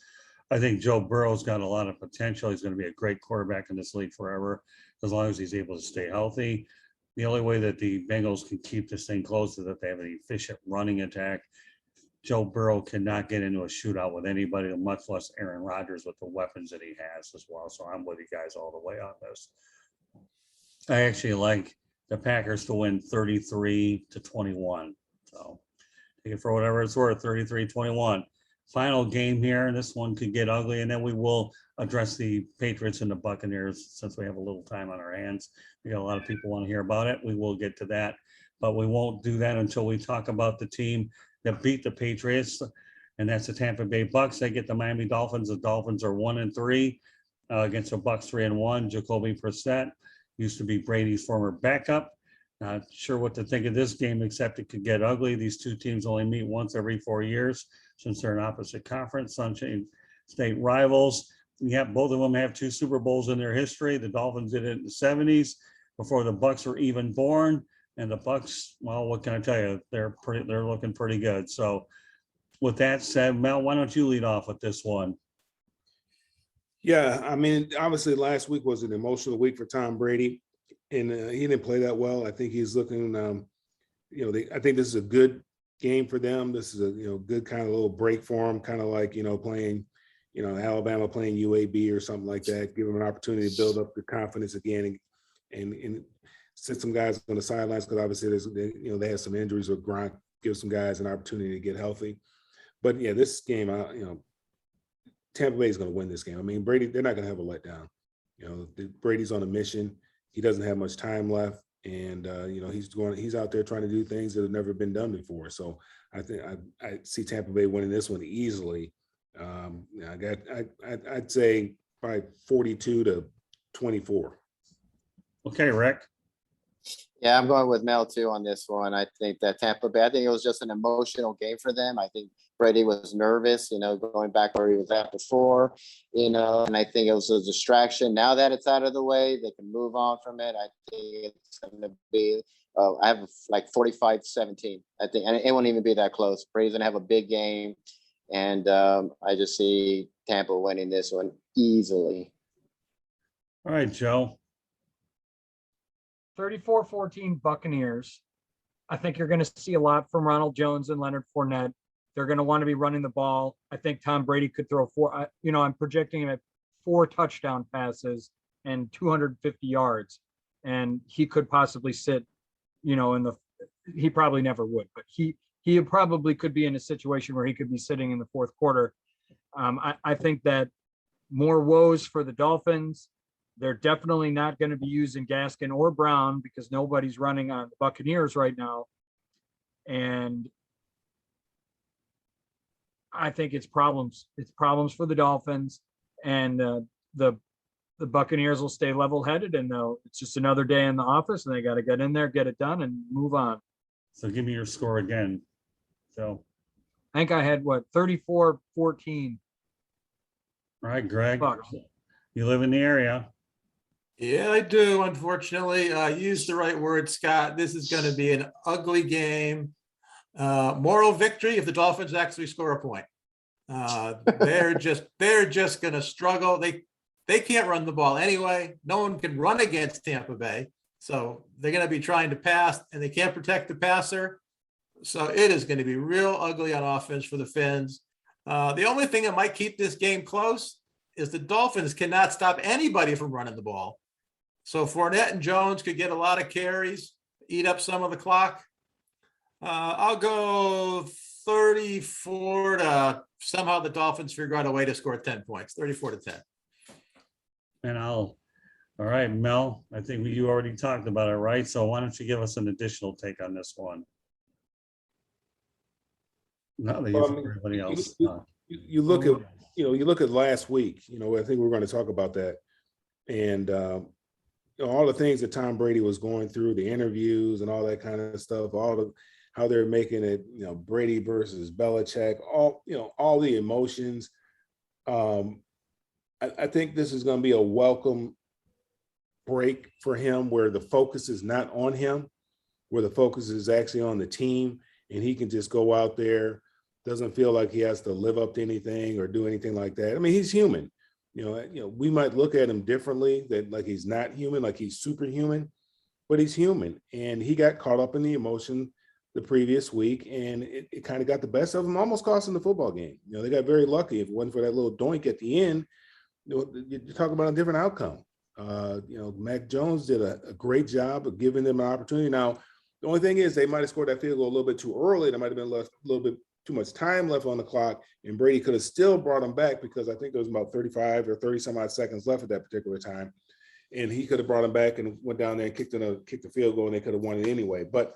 I think Joe Burrow's got a lot of potential. He's going to be a great quarterback in this league forever, as long as he's able to stay healthy. The only way that the Bengals can keep this thing close is that they have an efficient running attack. Joe Burrow cannot get into a shootout with anybody, much less Aaron Rodgers with the weapons that he has as well. So I'm with you guys all the way on this. I actually like the Packers to win 33-21. So take it for whatever it's worth, 33-21. Final game here, and this one could get ugly, and then we will address the Patriots and the Buccaneers since we have a little time on our hands. We got a lot of people want to hear about it. We will get to that, but we won't do that until we talk about the team that beat the Patriots, and that's the Tampa Bay Bucks. They get the Miami Dolphins. The Dolphins are 1-3 against the Bucks 3-1. Jacoby Brissett used to be Brady's former backup. Not sure what to think of this game, except it could get ugly. These two teams only meet once every 4 years since they're in opposite conference, Sunshine State rivals. Yeah, both of them have 2 Super Bowls in their history. The Dolphins did it in the 70s before the Bucks were even born. And the Bucks, well, what can I tell you? They're looking pretty good. So with that said, Mel, why don't you lead off with this one? Yeah, I mean, obviously last week was an emotional week for Tom Brady, and he didn't play that well. I think he's looking, I think this is a good game for them. This is a, good kind of little break for them, kind of like, playing, Alabama playing UAB or something like that. Give them an opportunity to build up their confidence again and sit some guys on the sidelines, because obviously they have some injuries, or Gronk gives some guys an opportunity to get healthy. But yeah, this game, Tampa Bay is going to win this game. I mean, Brady, they're not going to have a letdown. Brady's on a mission. He doesn't have much time left, and he's out there trying to do things that have never been done before. So I think I see Tampa Bay winning this one easily. I'd say by 42-24. Okay, Rick. Yeah, I'm going with Mel too on this one. I think that Tampa Bay, I think it was just an emotional game for them. I think Brady was nervous, going back where he was at before, and I think it was a distraction. Now that it's out of the way, they can move on from it. I think it's going to be, I have like 45-17. I think, and it won't even be that close. Brady's going to have a big game, and I just see Tampa winning this one easily. All right, Joe. 34-14 Buccaneers. I think you're going to see a lot from Ronald Jones and Leonard Fournette. They're going to want to be running the ball. I think Tom Brady could throw 4, I'm projecting him at 4 touchdown passes and 250 yards. And he could possibly sit, he probably never would, but he probably could be in a situation where he could be sitting in the fourth quarter. I think that more woes for the Dolphins. They're definitely not going to be using Gaskin or Brown because nobody's running on the Buccaneers right now. And I think it's problems. It's problems for the Dolphins. and the Buccaneers will stay level-headed, and it's just another day in the office, and they got to get in there, get it done, and move on. So give me your score again. So, I think I had 34-14. all right, Greg, Bucks. you live in the area. Yeah, I do. Unfortunately, use the right word, Scott. This is going to be an ugly game. Moral victory if the Dolphins actually score a point. They're just going to struggle. They can't run the ball anyway. No one can run against Tampa Bay. So they're going to be trying to pass, and they can't protect the passer. So it is going to be real ugly on offense for the Fins. The only thing that might keep this game close is the Dolphins cannot stop anybody from running the ball. So Fournette and Jones could get a lot of carries, eat up some of the clock. I'll go 34 to somehow the Dolphins figure out a way to score 10 points, 34-10. And all right, Mel, I think you already talked about it, right? So why don't you give us an additional take on this one? Not that Well, I you mean, everybody else. You look at, you look at last week, I think we're going to talk about that. And, all the things that Tom Brady was going through, the interviews and all that kind of stuff, how they're making it, Brady versus Belichick, all the emotions. I think this is going to be a welcome break for him where the focus is not on him, where the focus is actually on the team, and he can just go out there, doesn't feel like he has to live up to anything or do anything like that. I mean, he's human. We might look at him differently, that like he's not human, like he's superhuman, but he's human. And he got caught up in the emotion the previous week, and it kind of got the best of him, almost cost him the football game. They got very lucky. If it wasn't for that little doink at the end, you're talking about a different outcome. Mac Jones did a great job of giving them an opportunity. Now, the only thing is they might have scored that field goal a little bit too early. There might have been left a little bit too much time left on the clock, and Brady could have still brought him back because I think there was about 35 or 30 some odd seconds left at that particular time. And he could have brought him back and went down there and kicked the field goal, and they could have won it anyway. But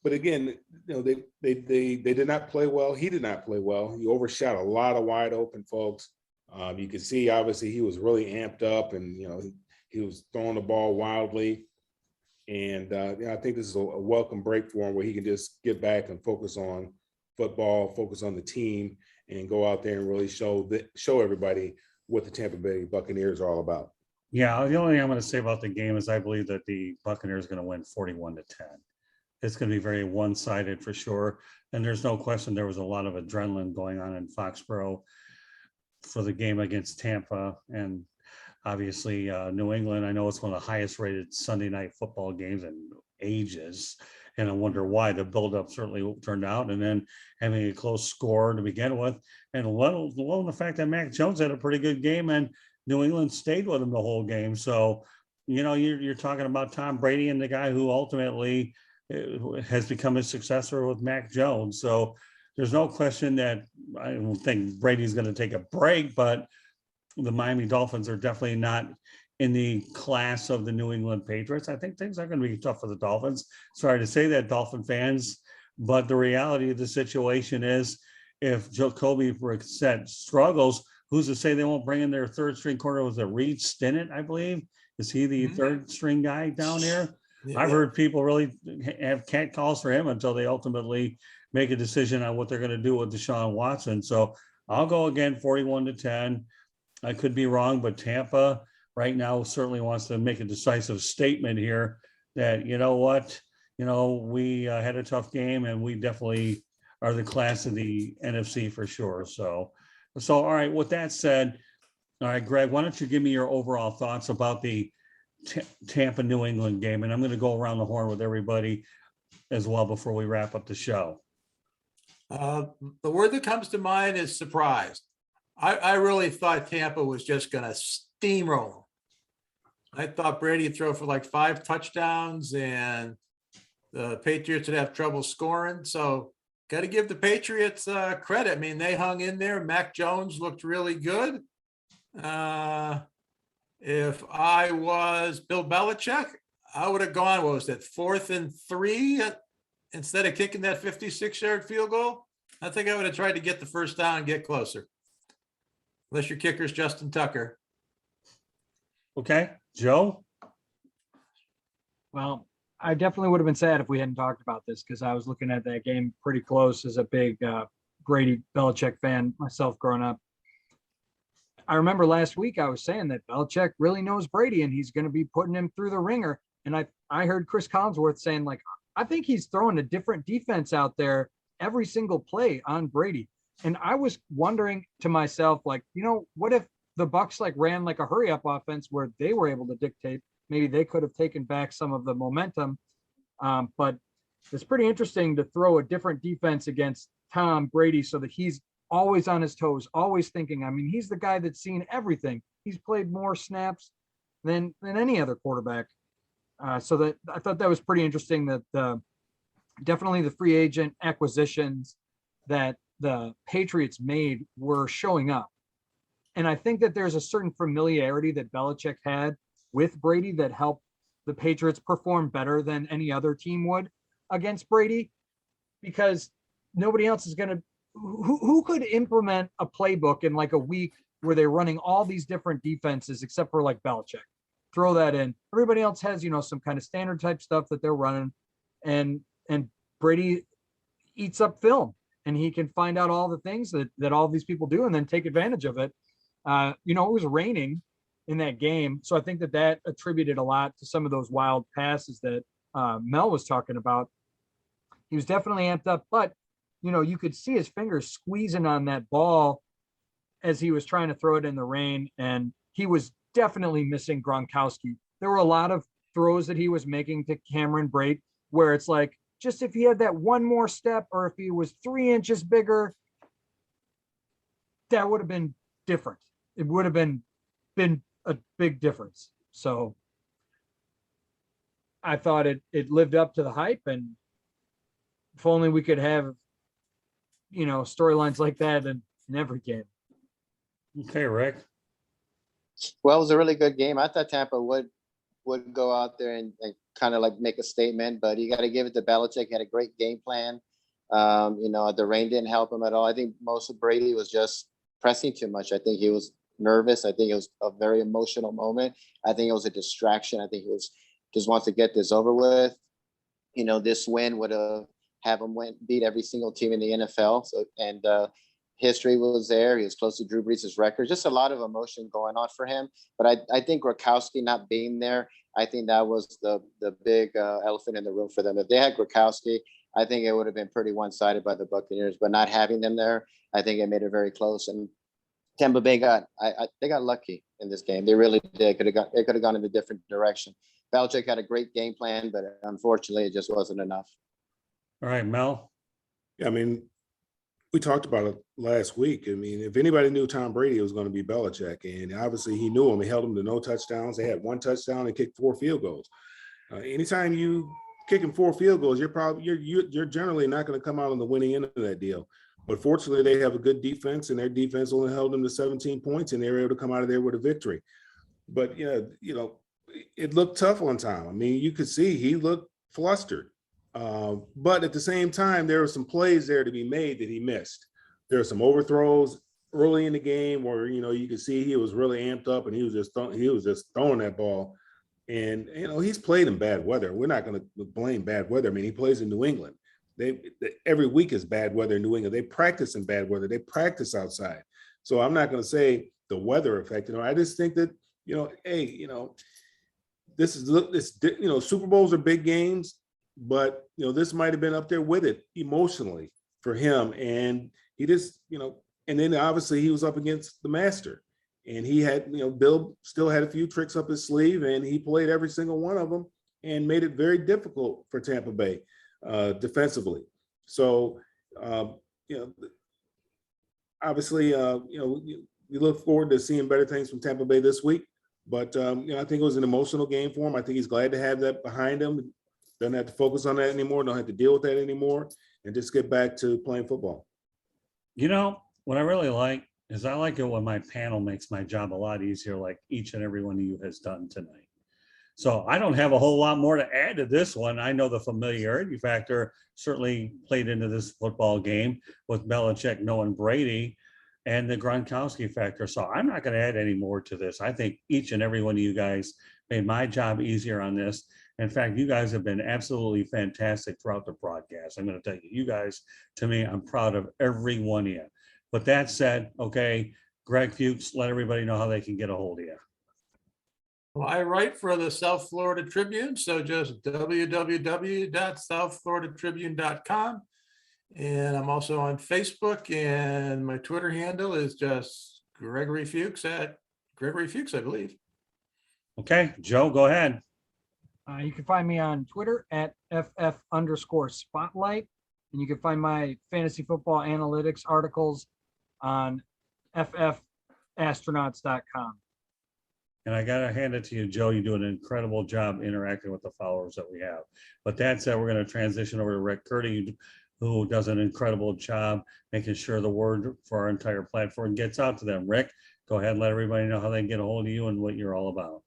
again, they did not play well. He did not play well. He overshot a lot of wide open folks. You could see, obviously, he was really amped up, and, he was throwing the ball wildly. And I think this is a welcome break for him where he can just get back and focus on football, focus on the team, and go out there and really show everybody what the Tampa Bay Buccaneers are all about. Yeah, the only thing I'm going to say about the game is I believe that the Buccaneers are going to win 41-10. It's going to be very one-sided for sure. And there's no question there was a lot of adrenaline going on in Foxborough for the game against Tampa. And obviously New England, I know it's one of the highest rated Sunday night football games in ages. And I wonder why. The buildup certainly turned out, and then having a close score to begin with, and alone the fact that Mac Jones had a pretty good game, and New England stayed with him the whole game. So, you're talking about Tom Brady and the guy who ultimately has become his successor with Mac Jones. So there's no question that I don't think Brady's going to take a break, but the Miami Dolphins are definitely not in the class of the New England Patriots. I think things are going to be tough for the Dolphins. Sorry to say that, Dolphin fans, but the reality of the situation is if Jacoby Brissett struggles, who's to say they won't bring in their third string corner? Was it Reed Stinnett, I believe? Is he the third string guy down there? Yeah. I've heard people really have cat calls for him until they ultimately make a decision on what they're going to do with Deshaun Watson. So I'll go again 41-10. I could be wrong, but Tampa right now certainly wants to make a decisive statement here that, we had a tough game and we definitely are the class of the NFC for sure. So all right, with that said, all right, Greg, why don't you give me your overall thoughts about the Tampa New England game? And I'm going to go around the horn with everybody as well before we wrap up the show. The word that comes to mind is surprised. I really thought Tampa was just going to steamroll them. I thought Brady would throw for like 5 touchdowns and the Patriots would have trouble scoring. So got to give the Patriots credit. I mean, they hung in there. Mac Jones looked really good. If I was Bill Belichick, I would have gone, 4th and 3 instead of kicking that 56-yard field goal? I think I would have tried to get the first down and get closer. Unless your kicker's Justin Tucker. Okay, Joe? Well, I definitely would have been sad if we hadn't talked about this because I was looking at that game pretty close as a big Brady Belichick fan myself growing up. I remember last week I was saying that Belichick really knows Brady and he's going to be putting him through the ringer. And I heard Chris Collinsworth saying, like, I think he's throwing a different defense out there every single play on Brady. And I was wondering to myself, like, you know, what if the Bucs like ran like a hurry up offense where they were able to dictate? Maybe they could have taken back some of the momentum. But it's pretty interesting to throw a different defense against Tom Brady so that he's always on his toes, always thinking. I mean, he's the guy that's seen everything. He's played more snaps than any other quarterback. So that I thought that was pretty interesting that definitely the free agent acquisitions that the Patriots made were showing up. And I think that there's a certain familiarity that Belichick had with Brady that helped the Patriots perform better than any other team would against Brady, because nobody else is going to, who could implement a playbook in like a week where they're running all these different defenses except for like Belichick. Throw that in. Everybody else has, you know, some kind of standard type stuff that they're running, and Brady eats up film and he can find out all the things that all these people do and then take advantage of it. You know, it was raining in that game. So I think that attributed a lot to some of those wild passes that Mel was talking about. He was definitely amped up, but, you know, you could see his fingers squeezing on that ball as he was trying to throw it in the rain. And he was definitely missing Gronkowski. There were a lot of throws that he was making to Cameron Brate where it's like, just if he had that one more step or if he was 3 inches bigger, that would have been different. It would have been a big difference. So I thought it lived up to the hype, and if only we could have, you know, storylines like that in every game. Okay, Rick. Well, it was a really good game. I thought Tampa would go out there and kind of like make a statement, but you got to give it to Belichick. He had a great game plan. You know, the rain didn't help him at all. I think most of Brady was just pressing too much. I think he was nervous. I think it was a very emotional moment. I think it was a distraction. I think he was just wants to get this over with. You know, this win would have him beat every single team in the NFL. So, and history was there. He was close to Drew Brees' record. Just a lot of emotion going on for him. But I think Gronkowski not being there, I think that was the big elephant in the room for them. If they had Gronkowski, I think it would have been pretty one-sided by the Buccaneers. But not having them there, I think it made it very close. And Tampa Bay they got lucky in this game. They really did. It could have gone in a different direction. Belichick had a great game plan, but unfortunately, it just wasn't enough. All right, Mel. Yeah, I mean, we talked about it last week. I mean, if anybody knew Tom Brady, it was going to be Belichick, and obviously he knew him. He held him to no touchdowns. They had 1 touchdown and kicked 4 field goals. Anytime you kicking 4 field goals, you're generally not going to come out on the winning end of that deal. But fortunately, they have a good defense, and their defense only held them to 17 points, and they were able to come out of there with a victory. But yeah, you know, it looked tough on Tom. I mean, you could see he looked flustered. But at the same time, there were some plays there to be made that he missed. There were some overthrows early in the game where, you know, you could see he was really amped up and he was just throwing that ball. And, you know, he's played in bad weather. We're not going to blame bad weather. I mean, he plays in New England. Every week is bad weather in New England. They practice in bad weather. They practice outside. So I'm not going to say the weather affected him. I just think that, you know, hey, you know, this, you know, Super Bowls are big games, but, you know, this might have been up there with it emotionally for him. And he just, you know, and then obviously he was up against the master, and he had, you know, Bill still had a few tricks up his sleeve, and he played every single one of them and made it very difficult for Tampa Bay defensively. So, you know, obviously, you know, we look forward to seeing better things from Tampa Bay this week. But, you know, I think it was an emotional game for him. I think he's glad to have that behind him. Doesn't have to focus on that anymore. Don't have to deal with that anymore, and just get back to playing football. You know, what I really like is I like it when my panel makes my job a lot easier, like each and every one of you has done tonight. So I don't have a whole lot more to add to this one. I know the familiarity factor certainly played into this football game with Belichick knowing Brady. and the Gronkowski factor. So I'm not going to add any more to this. I think each and every one of you guys made my job easier on this. In fact, you guys have been absolutely fantastic throughout the broadcast. I'm going to tell you, you guys, to me, I'm proud of every one of you. With that said, okay, Greg Fuchs, let everybody know how they can get a hold of you. Well, I write for the South Florida Tribune, so just www.southfloridatribune.com. And I'm also on Facebook, and my Twitter handle is just Gregory Fuchs at Gregory Fuchs, I believe. Okay, Joe, go ahead. You can find me on Twitter at FF_spotlight. And you can find my fantasy football analytics articles on ffastronauts.com. And I got to hand it to you, Joe. You do an incredible job interacting with the followers that we have. But that said, we're going to transition over to Rick Curti, who does an incredible job making sure the word for our entire platform gets out to them. Rick, go ahead and let everybody know how they can get a hold of you and what you're all about.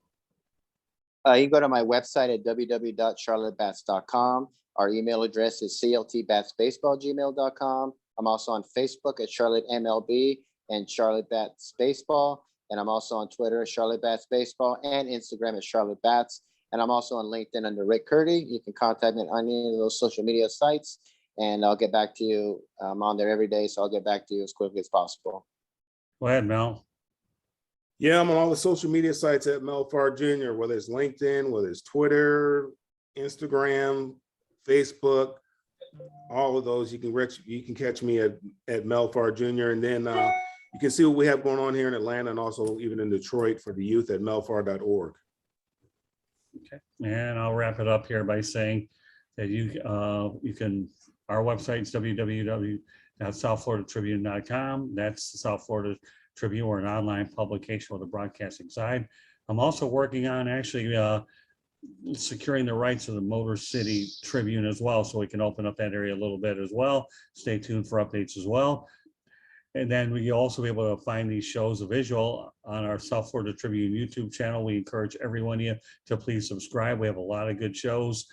You can go to my website at www.charlottebats.com. Our email address is cltbatsbaseball@gmail.com. I'm also on Facebook at Charlotte MLB and Charlotte Bats Baseball. And I'm also on Twitter at Charlotte Bats Baseball and Instagram at Charlotte Bats. And I'm also on LinkedIn under Rick Curti. You can contact me on any of those social media sites, and I'll get back to you. I'm on there every day, so I'll get back to you as quickly as possible. Go ahead, Mel. Yeah, I'm on all the social media sites at Mel Farr Jr., whether it's LinkedIn, whether it's Twitter, Instagram, Facebook, all of those. You can catch me at Mel Farr Jr. And then you can see what we have going on here in Atlanta and also even in Detroit for the youth at melfar.org. Okay, and I'll wrap it up here by saying that you can, our website is www.southfloridatribune.com. That's the South Florida Tribune. We're an online publication with a broadcasting side. I'm also working on actually securing the rights of the Motor City Tribune as well, so we can open up that area a little bit as well. Stay tuned for updates as well. And then we also be able to find these shows visual on our South Florida Tribune YouTube channel. We encourage every one of you to please subscribe. We have a lot of good shows,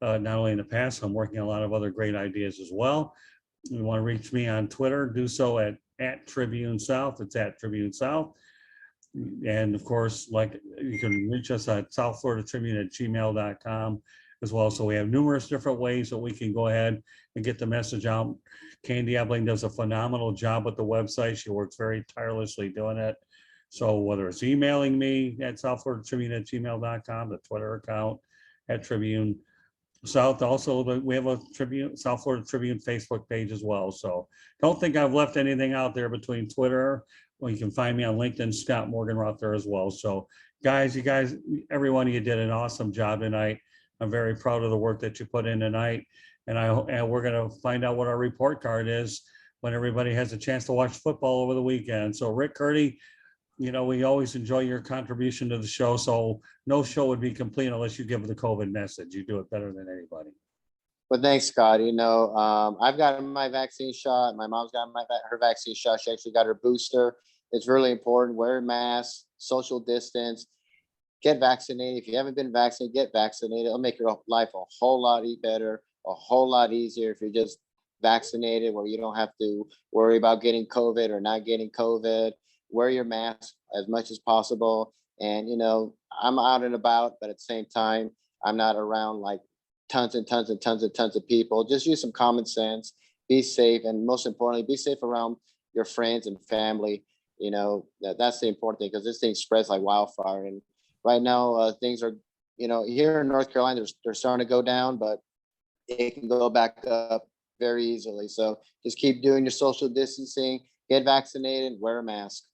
not only in the past, I'm working on a lot of other great ideas as well. You want to reach me on Twitter, do so at Tribune South. It's at Tribune South. And of course, like, you can reach us at southfloridatribune@gmail.com as well. So we have numerous different ways that we can go ahead and get the message out. Candy Ebling does a phenomenal job with the website. She works very tirelessly doing it. So whether it's emailing me at southfloridatribune@gmail.com, the Twitter account at Tribune South, also we have a Tribune, South Florida Tribune Facebook page as well. So don't think I've left anything out there between Twitter. Well, you can find me on LinkedIn, Scott Morganroth there as well. So guys, you guys, every one of you did an awesome job tonight. I'm very proud of the work that you put in tonight. And we're going to find out what our report card is when everybody has a chance to watch football over the weekend. So Rick Curti, you know, we always enjoy your contribution to the show. So no show would be complete unless you give the COVID message. You do it better than anybody. Well, thanks, Scott. You know, I've gotten my vaccine shot. My mom's got her vaccine shot. She actually got her booster. It's really important. Wear a mask, social distance, get vaccinated. If you haven't been vaccinated, get vaccinated. It'll make your life a whole lot better, a whole lot easier if you're just vaccinated, where you don't have to worry about getting COVID or not getting COVID. Wear your mask as much as possible. And, you know, I'm out and about, but at the same time, I'm not around like tons and tons and tons and tons of people. Just use some common sense, be safe, and most importantly, be safe around your friends and family. You know, that's the important thing, because this thing spreads like wildfire. And right now, things are, you know, here in North Carolina, they're starting to go down, but it can go back up very easily. So just keep doing your social distancing, get vaccinated, wear a mask.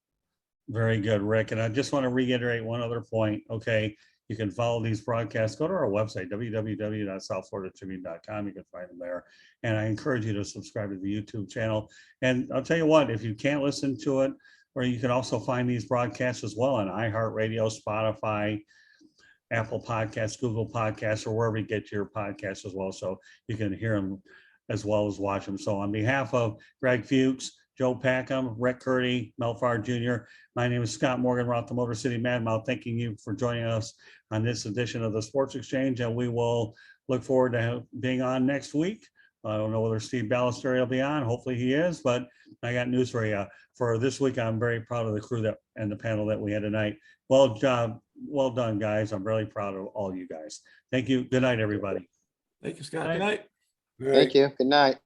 Very good, Rick. And I just want to reiterate one other point. Okay. You can follow these broadcasts. Go to our website, www.southfloridatribune.com. You can find them there. And I encourage you to subscribe to the YouTube channel. And I'll tell you what, if you can't listen to it, or you can also find these broadcasts as well on iHeartRadio, Spotify, Apple Podcasts, Google Podcasts, or wherever you get your podcasts as well. So you can hear them as well as watch them. So on behalf of Greg Fuchs, Joe Packhem, Rick Curti, Mel Farr Jr., my name is Scott Morganroth, the Motor City Madmouth, thanking you for joining us on this edition of the Sports Exchange. And we will look forward to being on next week I don't know whether Steve Ballester will be on. Hopefully he is, but I got news for you. For this week, I'm very proud of the crew that and the panel that we had tonight. Well done, guys. I'm really proud of all you guys. Thank you. Good night, everybody. Thank you, Scott. Right. Good night. All right. Thank you. Good night.